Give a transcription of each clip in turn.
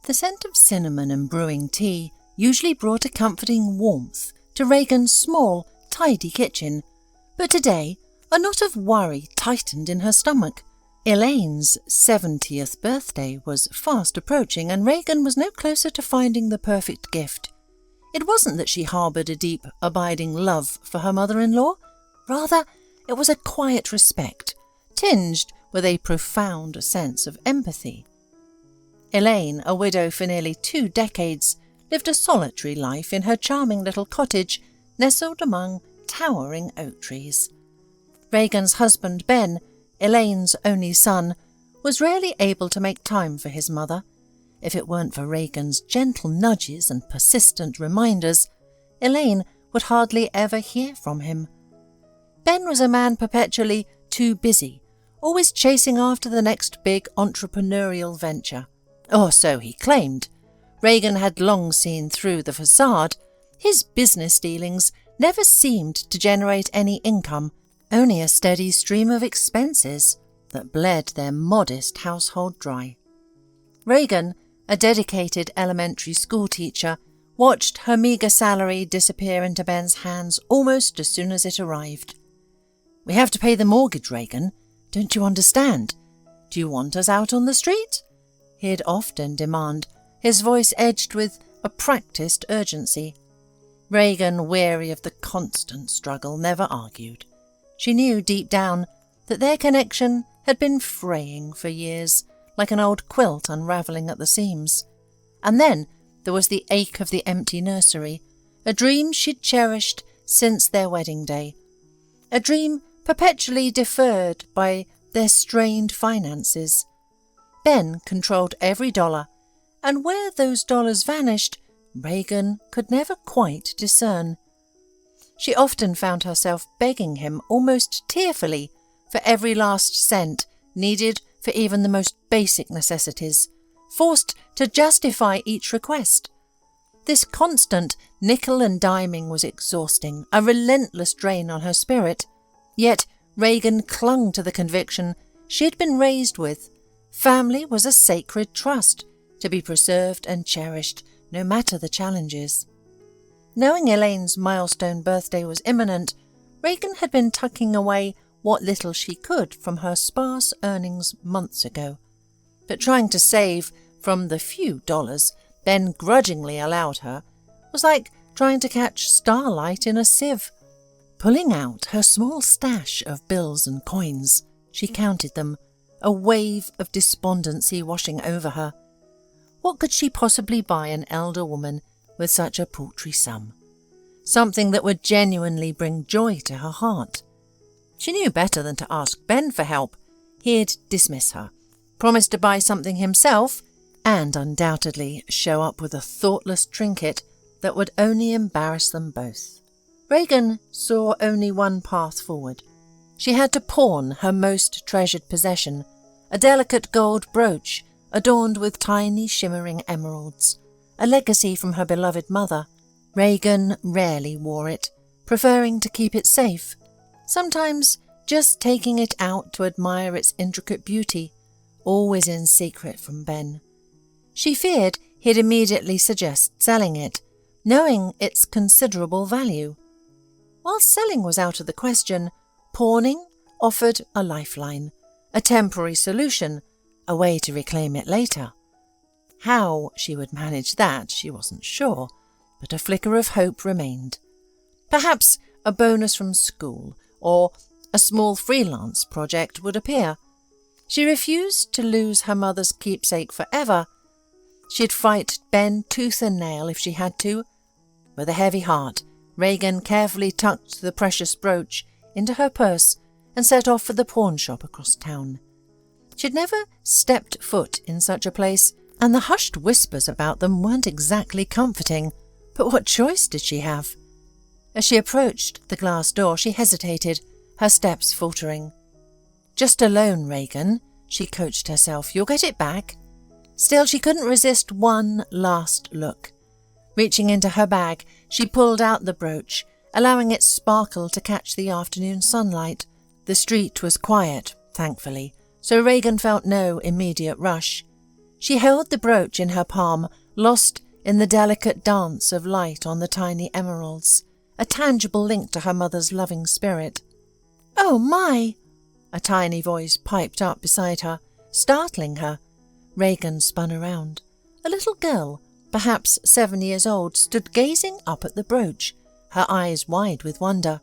The scent of cinnamon and brewing tea usually brought a comforting warmth to Reagan's small, tidy kitchen, but today a knot of worry tightened in her stomach. Elaine's 70th birthday was fast approaching, and Reagan was no closer to finding the perfect gift. It wasn't that she harboured a deep, abiding love for her mother-in-law. Rather, it was a quiet respect, tinged with a profound sense of empathy. Elaine, a widow for nearly 2 decades, lived a solitary life in her charming little cottage nestled among towering oak trees. Reagan's husband Ben, Elaine's only son, was rarely able to make time for his mother. If it weren't for Reagan's gentle nudges and persistent reminders, Elaine would hardly ever hear from him. Ben was a man perpetually too busy, always chasing after the next big entrepreneurial venture. Or so he claimed. Reagan had long seen through the facade. His business dealings never seemed to generate any income, only a steady stream of expenses that bled their modest household dry. Reagan, a dedicated elementary school teacher, watched her meagre salary disappear into Ben's hands almost as soon as it arrived. "We have to pay the mortgage, Reagan. Don't you understand? Do you want us out on the street?" he'd often demand, his voice edged with a practised urgency. Reagan, weary of the constant struggle, never argued. She knew deep down that their connection had been fraying for years, like an old quilt unravelling at the seams. And then there was the ache of the empty nursery, a dream she'd cherished since their wedding day, a dream perpetually deferred by their strained finances. Ben controlled every dollar, and where those dollars vanished, Reagan could never quite discern. She often found herself begging him almost tearfully for every last cent needed for even the most basic necessities, forced to justify each request. This constant nickel and diming was exhausting, a relentless drain on her spirit. Yet Reagan clung to the conviction she had been raised with. Family was a sacred trust, to be preserved and cherished, no matter the challenges. Knowing Elaine's milestone birthday was imminent, Reagan had been tucking away what little she could from her sparse earnings months ago. But trying to save from the few dollars Ben grudgingly allowed her was like trying to catch starlight in a sieve. Pulling out her small stash of bills and coins, she counted them, a wave of despondency washing over her. What could she possibly buy an elder woman with such a paltry sum? Something that would genuinely bring joy to her heart. She knew better than to ask Ben for help. He'd dismiss her, promise to buy something himself, and undoubtedly show up with a thoughtless trinket that would only embarrass them both. Reagan saw only one path forward. She had to pawn her most treasured possession, a delicate gold brooch adorned with tiny shimmering emeralds, a legacy from her beloved mother. Reagan rarely wore it, preferring to keep it safe, sometimes just taking it out to admire its intricate beauty, always in secret from Ben. She feared he'd immediately suggest selling it, knowing its considerable value. While selling was out of the question, pawning offered a lifeline, a temporary solution, a way to reclaim it later. How she would manage that, she wasn't sure, but a flicker of hope remained. Perhaps a bonus from school or a small freelance project would appear. She refused to lose her mother's keepsake forever. She'd fight Ben tooth and nail if she had to. With a heavy heart, Reagan carefully tucked the precious brooch into her purse and set off for the pawn shop across town. She'd never stepped foot in such a place, and the hushed whispers about them weren't exactly comforting, but what choice did she have? As she approached the glass door, she hesitated, her steps faltering. "Just alone, Reagan," she coached herself. "You'll get it back." Still, she couldn't resist one last look. Reaching into her bag, she pulled out the brooch, allowing its sparkle to catch the afternoon sunlight. The street was quiet, thankfully, so Reagan felt no immediate rush. She held the brooch in her palm, lost in the delicate dance of light on the tiny emeralds, a tangible link to her mother's loving spirit. "Oh my!" a tiny voice piped up beside her, startling her. Regan spun around. A little girl, perhaps 7 years old, stood gazing up at the brooch, her eyes wide with wonder.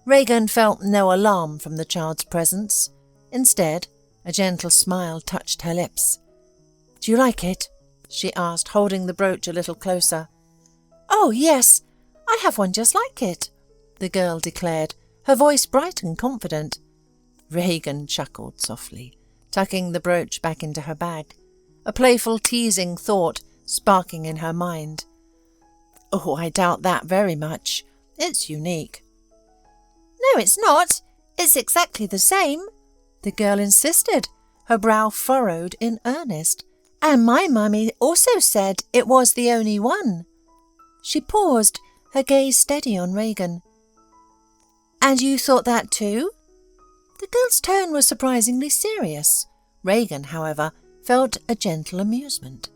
Regan felt no alarm from the child's presence. Instead, a gentle smile touched her lips. "Do you like it?" she asked, holding the brooch a little closer. "Oh, yes, I have one just like it," the girl declared, her voice bright and confident. Regan chuckled softly, tucking the brooch back into her bag, a playful teasing thought sparking in her mind. "Oh, I doubt that very much. It's unique." "No, it's not. It's exactly the same," the girl insisted, her brow furrowed in earnest. "And my mummy also said it was the only one." She paused, her gaze steady on Regan. "And you thought that too?" The girl's tone was surprisingly serious. Regan, however, felt a gentle amusement.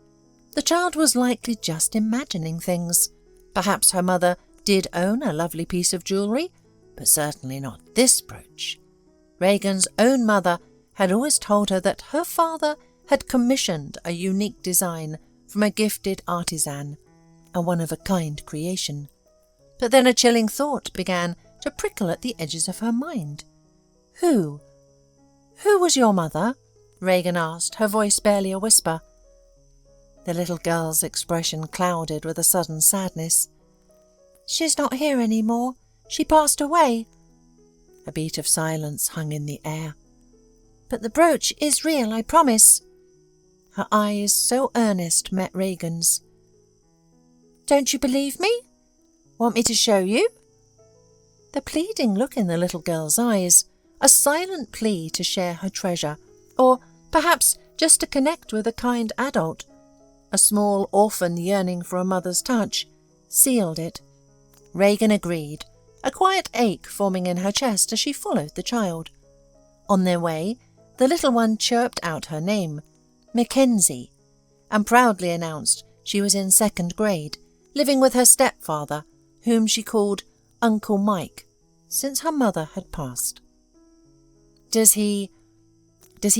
The child was likely just imagining things. Perhaps her mother did own a lovely piece of jewellery, but certainly not this brooch. Regan's own mother had always told her that her father had commissioned a unique design from a gifted artisan, a one-of-a-kind creation. But then a chilling thought began to prickle at the edges of her mind. Who was your mother?" Regan asked, her voice barely a whisper. The little girl's expression clouded with a sudden sadness. "She's not here any more. She passed away." A beat of silence hung in the air. "But the brooch is real, I promise." Her eyes, so earnest, met Regan's. "Don't you believe me? Want me to show you?" The pleading look in the little girl's eyes, a silent plea to share her treasure, or perhaps just to connect with a kind adult, a small orphan yearning for a mother's touch, sealed it. Regan agreed, a quiet ache forming in her chest as she followed the child. On their way, the little one chirped out her name, Mackenzie, and proudly announced she was in 2nd grade, living with her stepfather, whom she called Uncle Mike, since her mother had passed. Does he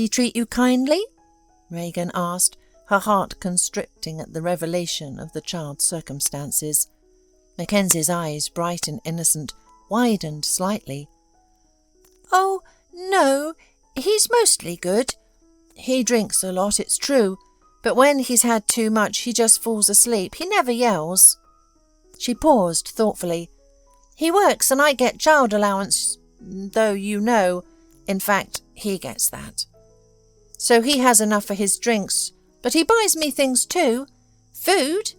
treat you kindly?" Regan asked, her heart constricting at the revelation of the child's circumstances. Mackenzie's eyes, bright and innocent, widened slightly. "Oh, no, he's mostly good. He drinks a lot, it's true, but when he's had too much he just falls asleep. He never yells." She paused thoughtfully. "He works and I get child allowance, though in fact, he gets that. So he has enough for his drinks, but he buys me things too. Food,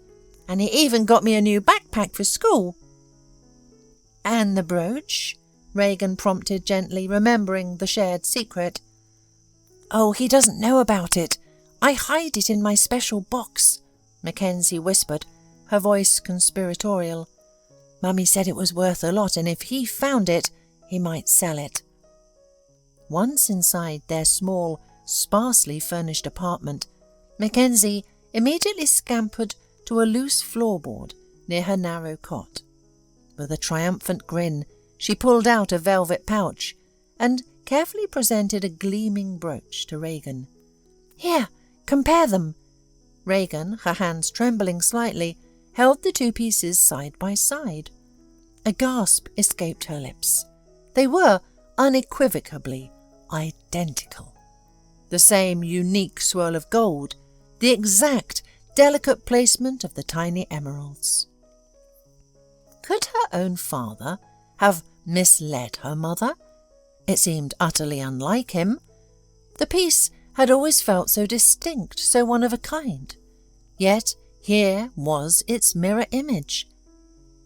and he even got me a new backpack for school." "And the brooch?" Regan prompted gently, remembering the shared secret. "Oh, he doesn't know about it. I hide it in my special box," Mackenzie whispered, her voice conspiratorial. "Mummy said it was worth a lot, and if he found it, he might sell it." Once inside their small, sparsely furnished apartment, Mackenzie immediately scampered to a loose floorboard near her narrow cot. With a triumphant grin, she pulled out a velvet pouch and carefully presented a gleaming brooch to Regan. "Here, compare them." Regan, her hands trembling slightly, held the two pieces side by side. A gasp escaped her lips. They were unequivocally identical. The same unique swirl of gold, the exact delicate placement of the tiny emeralds. Could her own father have misled her mother? It seemed utterly unlike him. The piece had always felt so distinct, so one of a kind. Yet here was its mirror image.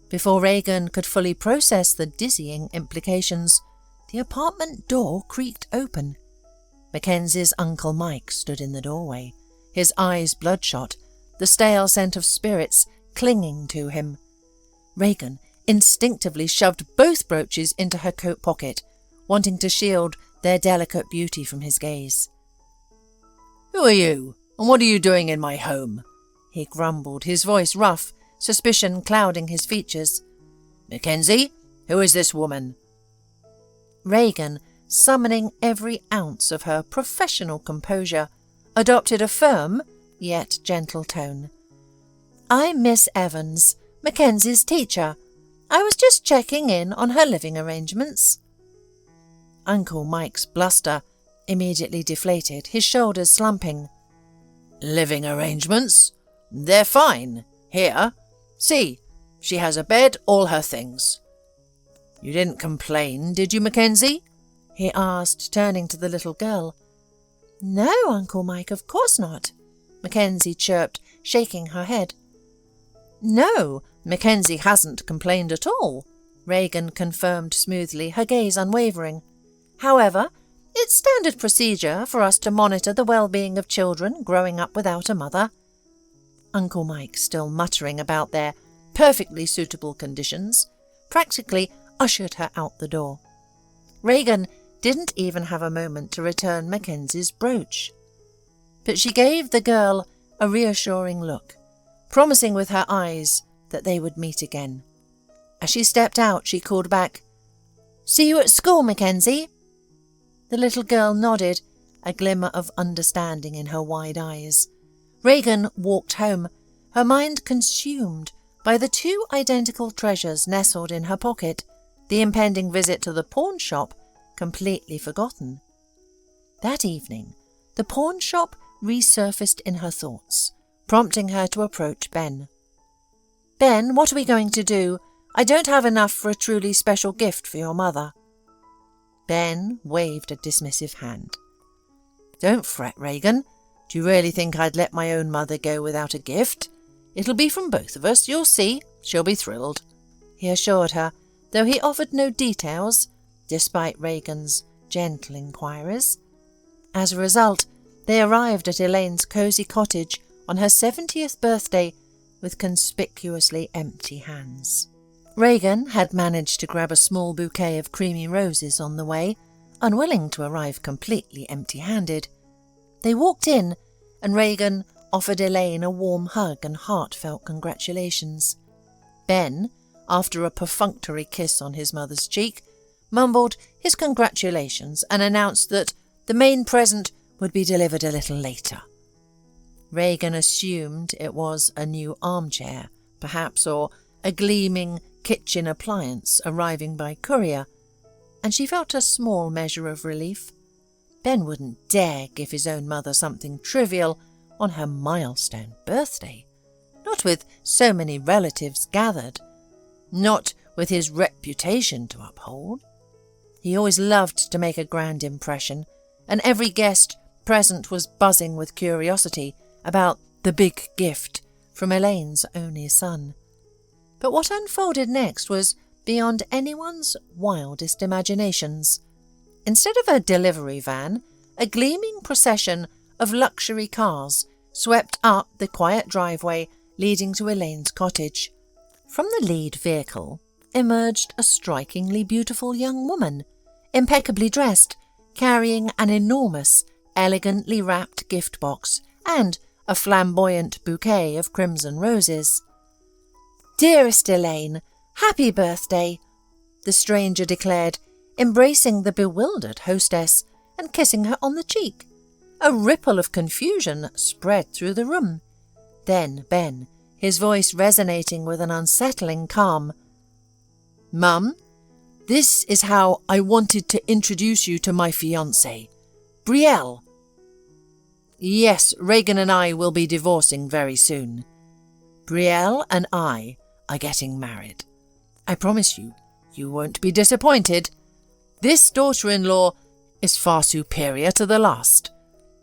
Before Regan could fully process the dizzying implications, the apartment door creaked open. Mackenzie's Uncle Mike stood in the doorway, his eyes bloodshot, the stale scent of spirits clinging to him. Regan instinctively shoved both brooches into her coat pocket, wanting to shield their delicate beauty from his gaze. "Who are you?" And what are you doing in my home? He grumbled, his voice rough, suspicion clouding his features. Mackenzie, who is this woman? Regan, summoning every ounce of her professional composure, adopted a firm, yet gentle tone. I'm Miss Evans, Mackenzie's teacher. I was just checking in on her living arrangements. Uncle Mike's bluster immediately deflated, his shoulders slumping. Living arrangements? They're fine. Here. See, she has a bed, all her things. You didn't complain, did you, Mackenzie? He asked, turning to the little girl. No, Uncle Mike, of course not, Mackenzie chirped, shaking her head. No, Mackenzie hasn't complained at all, Regan confirmed smoothly, her gaze unwavering. However, it's standard procedure for us to monitor the well-being of children growing up without a mother. Uncle Mike, still muttering about their perfectly suitable conditions, practically ushered her out the door. Regan didn't even have a moment to return Mackenzie's brooch. But she gave the girl a reassuring look, promising with her eyes that they would meet again. As she stepped out, she called back, See you at school, Mackenzie. The little girl nodded, a glimmer of understanding in her wide eyes. Regan walked home, her mind consumed by the two identical treasures nestled in her pocket, the impending visit to the pawn shop completely forgotten. That evening, the pawn shop resurfaced in her thoughts, prompting her to approach Ben. Ben, what are we going to do? I don't have enough for a truly special gift for your mother. Ben waved a dismissive hand. Don't fret, Regan. Do you really think I'd let my own mother go without a gift? It'll be from both of us, you'll see. She'll be thrilled, he assured her, though he offered no details, despite Regan's gentle inquiries. As a result, they arrived at Elaine's cosy cottage on her 70th birthday with conspicuously empty hands. Regan had managed to grab a small bouquet of creamy roses on the way, unwilling to arrive completely empty-handed. They walked in, and Regan offered Elaine a warm hug and heartfelt congratulations. Ben, after a perfunctory kiss on his mother's cheek, mumbled his congratulations and announced that the main present would be delivered a little later. Regan assumed it was a new armchair, perhaps, or a gleaming kitchen appliance arriving by courier, and she felt a small measure of relief. Ben wouldn't dare give his own mother something trivial on her milestone birthday, not with so many relatives gathered, not with his reputation to uphold. He always loved to make a grand impression, and every guest present was buzzing with curiosity about the big gift from Elaine's only son. But what unfolded next was beyond anyone's wildest imaginations. Instead of a delivery van, a gleaming procession of luxury cars swept up the quiet driveway leading to Elaine's cottage. From the lead vehicle emerged a strikingly beautiful young woman, impeccably dressed, carrying an enormous, elegantly wrapped gift box and a flamboyant bouquet of crimson roses. Dearest Elaine, happy birthday, the stranger declared, embracing the bewildered hostess and kissing her on the cheek. A ripple of confusion spread through the room. Then Ben, his voice resonating with an unsettling calm. Mum, this is how I wanted to introduce you to my fiancé, Brielle. Yes, Regan and I will be divorcing very soon. Brielle and I are getting married. I promise you, you won't be disappointed. This daughter-in-law is far superior to the last.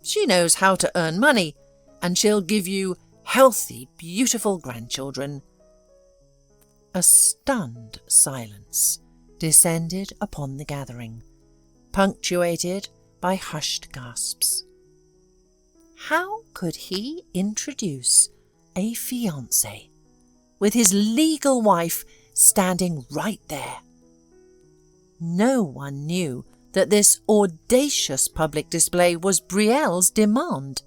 She knows how to earn money, and she'll give you healthy, beautiful grandchildren. A stunned silence descended upon the gathering, punctuated by hushed gasps. How could he introduce a fiancé with his legal wife standing right there? No one knew that this audacious public display was Brielle's demand.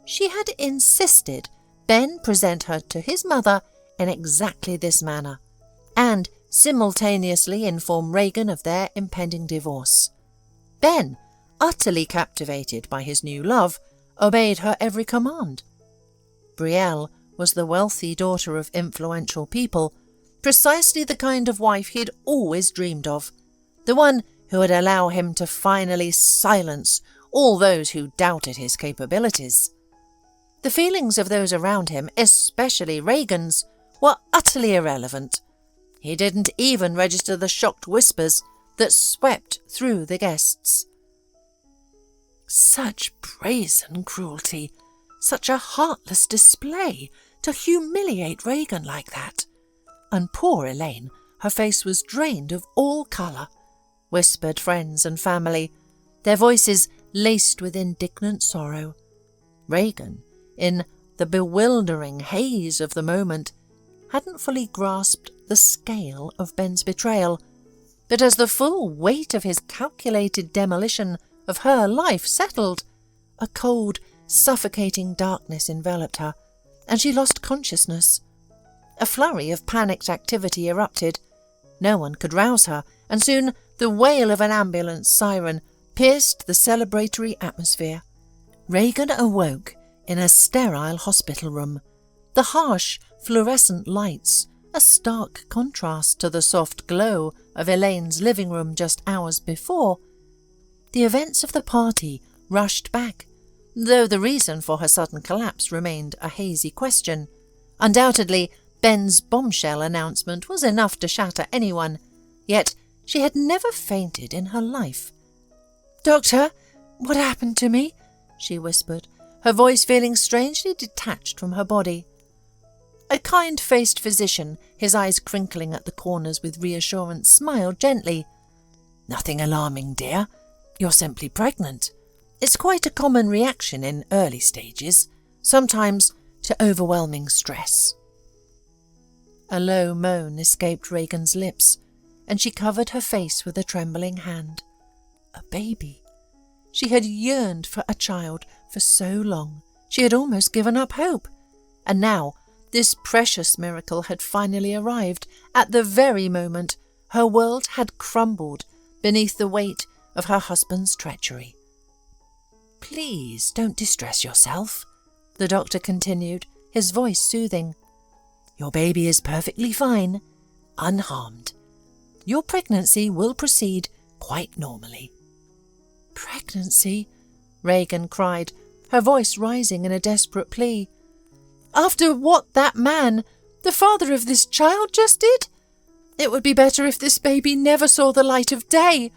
She had insisted Ben present her to his mother in exactly this manner, and simultaneously inform Regan of their impending divorce. Ben, utterly captivated by his new love, obeyed her every command. Brielle was the wealthy daughter of influential people, precisely the kind of wife he had always dreamed of, the one who would allow him to finally silence all those who doubted his capabilities. The feelings of those around him, especially Regan's, were utterly irrelevant. He didn't even register the shocked whispers that swept through the guests. Such brazen cruelty, such a heartless display to humiliate Regan like that. And poor Elaine, her face was drained of all colour, whispered friends and family, their voices laced with indignant sorrow. Regan, in the bewildering haze of the moment, hadn't fully grasped the scale of Ben's betrayal, but as the full weight of his calculated demolition of her life settled, a cold, suffocating darkness enveloped her, and she lost consciousness. A flurry of panicked activity erupted. No one could rouse her, and soon the wail of an ambulance siren pierced the celebratory atmosphere. Regan awoke in a sterile hospital room. The harsh, fluorescent lights, a stark contrast to the soft glow of Elaine's living room just hours before. The events of the party rushed back, though the reason for her sudden collapse remained a hazy question. Undoubtedly, Ben's bombshell announcement was enough to shatter anyone, yet she had never fainted in her life. "Doctor, what happened to me?" she whispered, her voice feeling strangely detached from her body. A kind-faced physician, his eyes crinkling at the corners with reassurance, smiled gently. "Nothing alarming, dear. You're simply pregnant. It's quite a common reaction in early stages, sometimes to overwhelming stress." A low moan escaped Regan's lips, and she covered her face with a trembling hand. A baby. She had yearned for a child for so long, she had almost given up hope. And now, this precious miracle had finally arrived at the very moment her world had crumbled beneath the weight of her husband's treachery. "Please don't distress yourself," the doctor continued, his voice soothing. "Your baby is perfectly fine, unharmed. Your pregnancy will proceed quite normally." "Pregnancy?" Regan cried, her voice rising in a desperate plea. "After what that man, the father of this child, just did? It would be better if this baby never saw the light of day.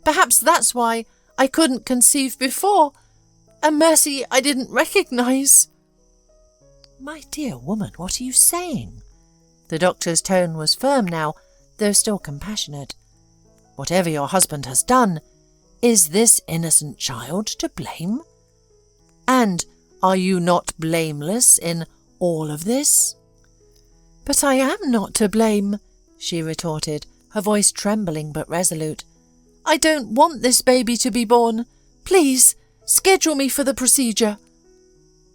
Perhaps that's why I couldn't conceive before. A mercy I didn't recognize." "My dear woman, what are you saying?" The doctor's tone was firm now, though still compassionate. "Whatever your husband has done, is this innocent child to blame? And are you not blameless in all of this?" "But I am not to blame," she retorted, her voice trembling but resolute. "I don't want this baby to be born. Please, schedule me for the procedure."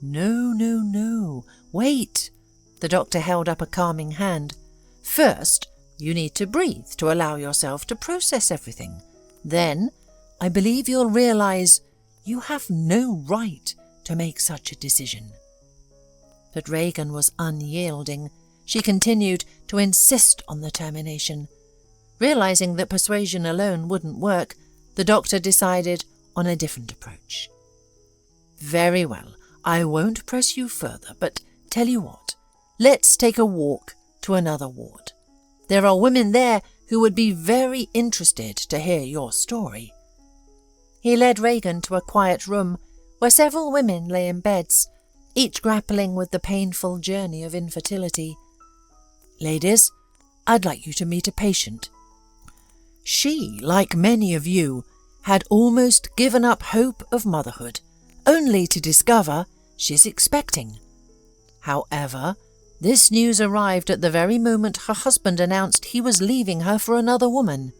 No. Wait. The doctor held up a calming hand. "First, you need to breathe to allow yourself to process everything. Then, I believe you'll realize you have no right to make such a decision." But Regan was unyielding. She continued to insist on the termination. Realizing that persuasion alone wouldn't work, the doctor decided on a different approach. "Very well, I won't press you further, but tell you what, let's take a walk to another ward. There are women there who would be very interested to hear your story." He led Regan to a quiet room where several women lay in beds, each grappling with the painful journey of infertility. "Ladies, I'd like you to meet a patient. She, like many of you, had almost given up hope of motherhood, only to discover she's expecting. However, this news arrived at the very moment her husband announced he was leaving her for another woman.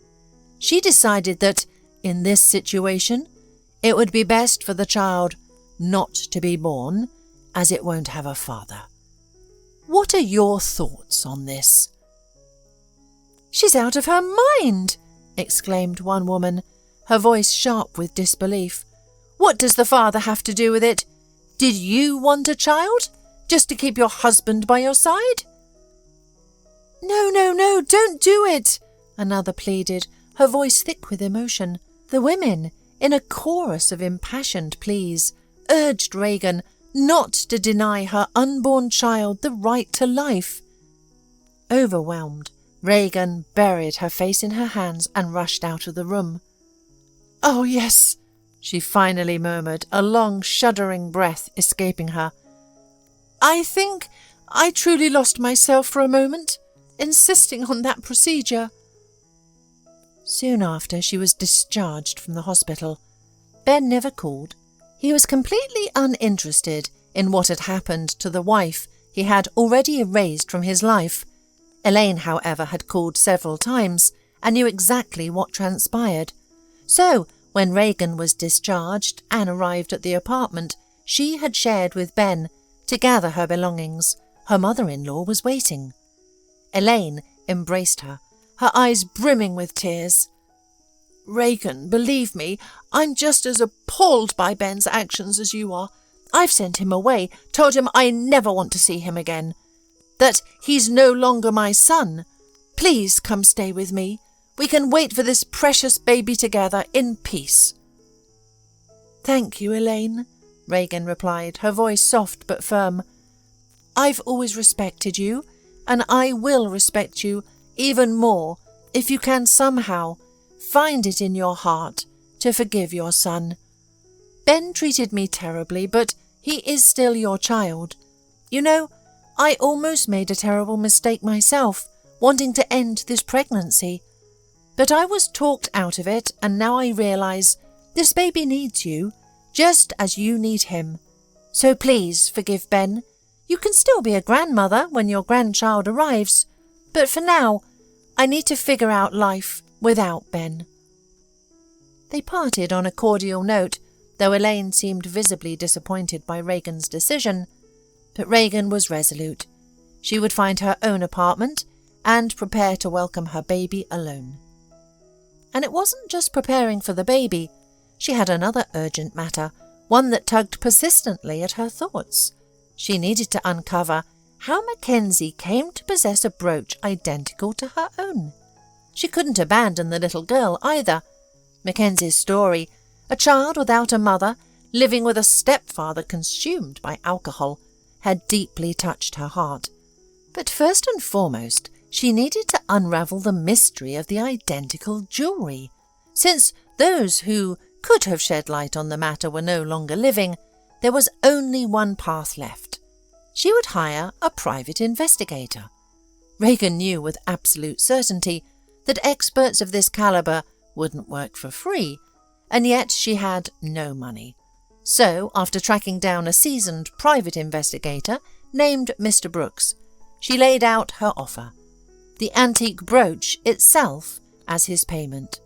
She decided that, in this situation, it would be best for the child not to be born as it won't have a father. What are your thoughts on this?" "She's out of her mind!" exclaimed one woman, her voice sharp with disbelief. "What does the father have to do with it? Did you want a child, just to keep your husband by your side?" No, don't do it," another pleaded, her voice thick with emotion. The women, in a chorus of impassioned pleas, urged Regan not to deny her unborn child the right to life. Overwhelmed, Regan buried her face in her hands and rushed out of the room. "Oh, yes," she finally murmured, a long, shuddering breath escaping her. "I think I truly lost myself for a moment, insisting on that procedure." Soon after, she was discharged from the hospital. Ben never called. He was completely uninterested in what had happened to the wife he had already erased from his life. Elaine, however, had called several times and knew exactly what transpired. So, when Regan was discharged and arrived at the apartment she had shared with Ben to gather her belongings, her mother-in-law was waiting. Elaine embraced her, her eyes brimming with tears. "Regan, believe me, I'm just as appalled by Ben's actions as you are. I've sent him away, told him I never want to see him again, that he's no longer my son. Please come stay with me. We can wait for this precious baby together in peace." "Thank you, Elaine," Regan replied, her voice soft but firm. "I've always respected you, and I will respect you even more if you can somehow find it in your heart to forgive your son. Ben treated me terribly, but he is still your child. You know, I almost made a terrible mistake myself, wanting to end this pregnancy. But I was talked out of it, and now I realise this baby needs you, just as you need him. So please forgive Ben. You can still be a grandmother when your grandchild arrives, but for now, I need to figure out life without Ben." They parted on a cordial note, though Elaine seemed visibly disappointed by Regan's decision. But Regan was resolute. She would find her own apartment and prepare to welcome her baby alone. And it wasn't just preparing for the baby. She had another urgent matter, one that tugged persistently at her thoughts. She needed to uncover how Mackenzie came to possess a brooch identical to her own. She couldn't abandon the little girl either. Mackenzie's story, a child without a mother, living with a stepfather consumed by alcohol, had deeply touched her heart. But first and foremost, she needed to unravel the mystery of the identical jewellery. Since those who could have shed light on the matter were no longer living, there was only one path left. She would hire a private investigator. Regan knew with absolute certainty that experts of this calibre wouldn't work for free, and yet she had no money. So, after tracking down a seasoned private investigator named Mr. Brooks, she laid out her offer, the antique brooch itself as his payment.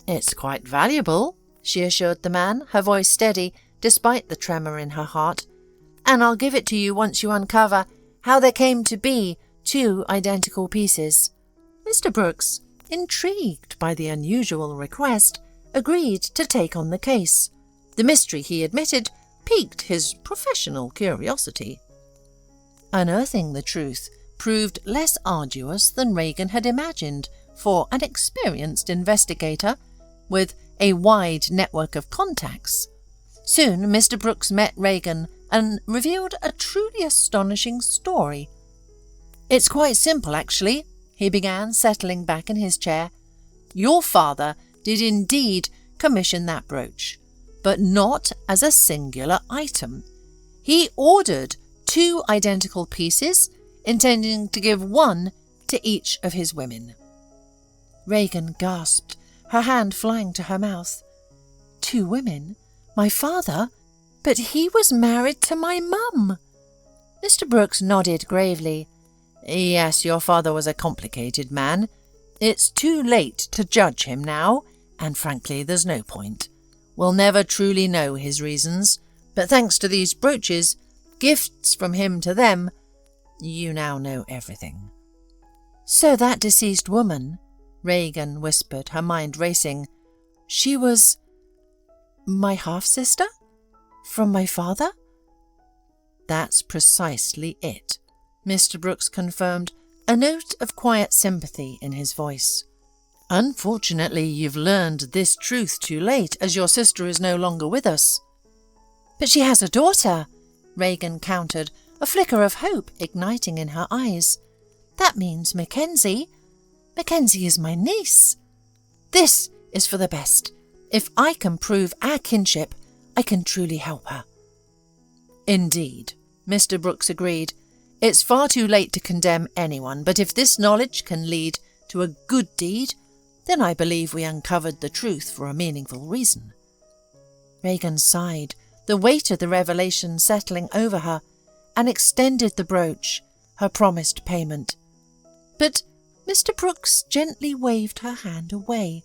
"It's quite valuable," she assured the man, her voice steady despite the tremor in her heart, "and I'll give it to you once you uncover how there came to be two identical pieces." Mr. Brooks, intrigued by the unusual request, agreed to take on the case. The mystery, he admitted, piqued his professional curiosity. Unearthing the truth proved less arduous than Regan had imagined for an experienced investigator with a wide network of contacts. Soon Mr. Brooks met Regan and revealed a truly astonishing story. "It's quite simple, actually," he began, settling back in his chair. "Your father did indeed commission that brooch, but not as a singular item. He ordered two identical pieces, intending to give one to each of his women." Regan gasped, her hand flying to her mouth. "Two women? My father? But he was married to my mum." Mr. Brooks nodded gravely. "Yes, your father was a complicated man. It's too late to judge him now, and frankly, there's no point. We'll never truly know his reasons, but thanks to these brooches, gifts from him to them, you now know everything." "So that deceased woman," Regan whispered, her mind racing, "she was my half-sister? From my father?" "That's precisely it," Mr. Brooks confirmed, a note of quiet sympathy in his voice. "Unfortunately, you've learned this truth too late, as your sister is no longer with us." "But she has a daughter," Regan countered, a flicker of hope igniting in her eyes. "That means Mackenzie. Mackenzie is my niece. This is for the best. If I can prove our kinship, I can truly help her." "Indeed," Mr. Brooks agreed. "It's far too late to condemn anyone, but if this knowledge can lead to a good deed, then I believe we uncovered the truth for a meaningful reason." Regan sighed, the weight of the revelation settling over her, and extended the brooch, her promised payment. But Mr. Brooks gently waved her hand away.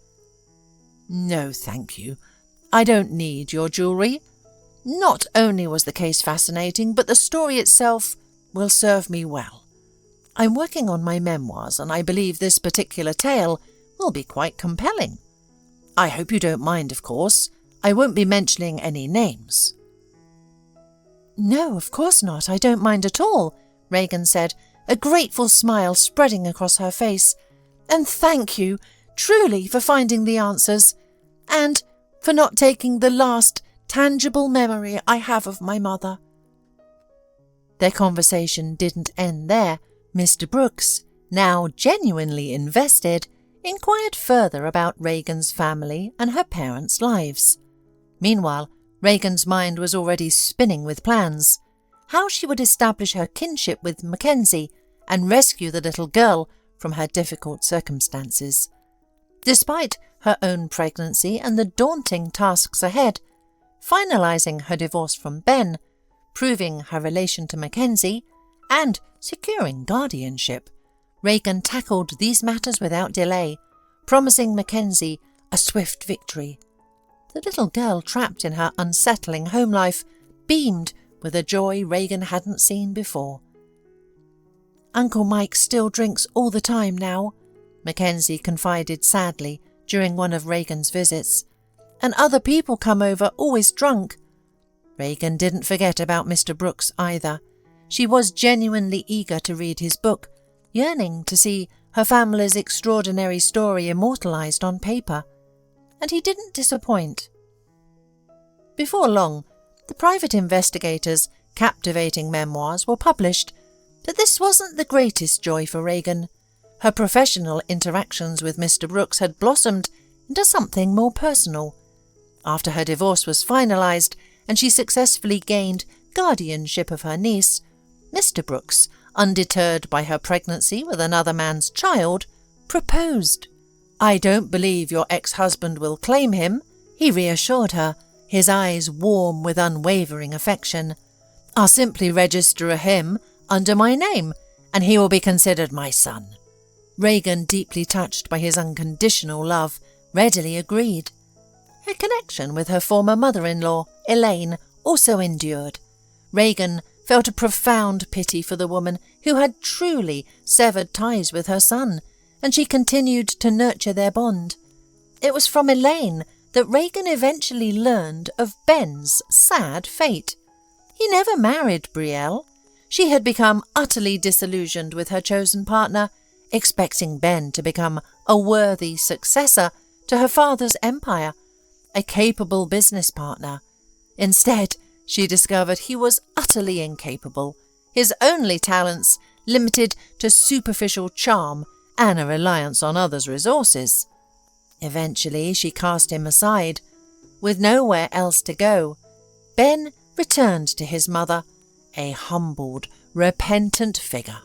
"No, thank you. I don't need your jewellery. Not only was the case fascinating, but the story itself will serve me well. I'm working on my memoirs, and I believe this particular tale will be quite compelling. I hope you don't mind, of course. I won't be mentioning any names." "No, of course not. I don't mind at all," Regan said, a grateful smile spreading across her face. "And thank you, truly, for finding the answers, and for not taking the last tangible memory I have of my mother." Their conversation didn't end there. Mr. Brooks, now genuinely invested, inquired further about Regan's family and her parents' lives. Meanwhile, Regan's mind was already spinning with plans. How she would establish her kinship with Mackenzie and rescue the little girl from her difficult circumstances. Despite her own pregnancy and the daunting tasks ahead, finalising her divorce from Ben, proving her relation to Mackenzie, and securing guardianship, Regan tackled these matters without delay, promising Mackenzie a swift victory. The little girl trapped in her unsettling home life beamed with a joy Regan hadn't seen before. "Uncle Mike still drinks all the time now," Mackenzie confided sadly during one of Regan's visits. "And other people come over always drunk." Regan didn't forget about Mr. Brooks either. She was genuinely eager to read his book, yearning to see her family's extraordinary story immortalised on paper. And he didn't disappoint. Before long, the private investigator's captivating memoirs were published, but this wasn't the greatest joy for Regan. Her professional interactions with Mr. Brooks had blossomed into something more personal. After her divorce was finalised and she successfully gained guardianship of her niece, Mr. Brooks, undeterred by her pregnancy with another man's child, proposed. "I don't believe your ex-husband will claim him," he reassured her, his eyes warm with unwavering affection. "I'll simply register him under my name, and he will be considered my son." Regan, deeply touched by his unconditional love, readily agreed. Her connection with her former mother-in-law, Elaine, also endured. Regan felt a profound pity for the woman who had truly severed ties with her son, and she continued to nurture their bond. It was from Elaine that Regan eventually learned of Ben's sad fate. He never married Brielle. She had become utterly disillusioned with her chosen partner, expecting Ben to become a worthy successor to her father's empire, a capable business partner. Instead, she discovered he was utterly incapable, his only talents limited to superficial charm and a reliance on others' resources. Eventually, she cast him aside. With nowhere else to go, Ben returned to his mother, a humbled, repentant figure.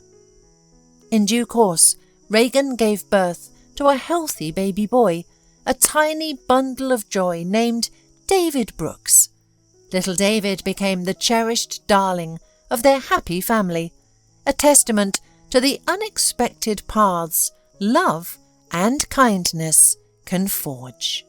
In due course, Regan gave birth to a healthy baby boy, a tiny bundle of joy named David Brooks. Little David became the cherished darling of their happy family, a testament to the unexpected paths love and kindness can forge.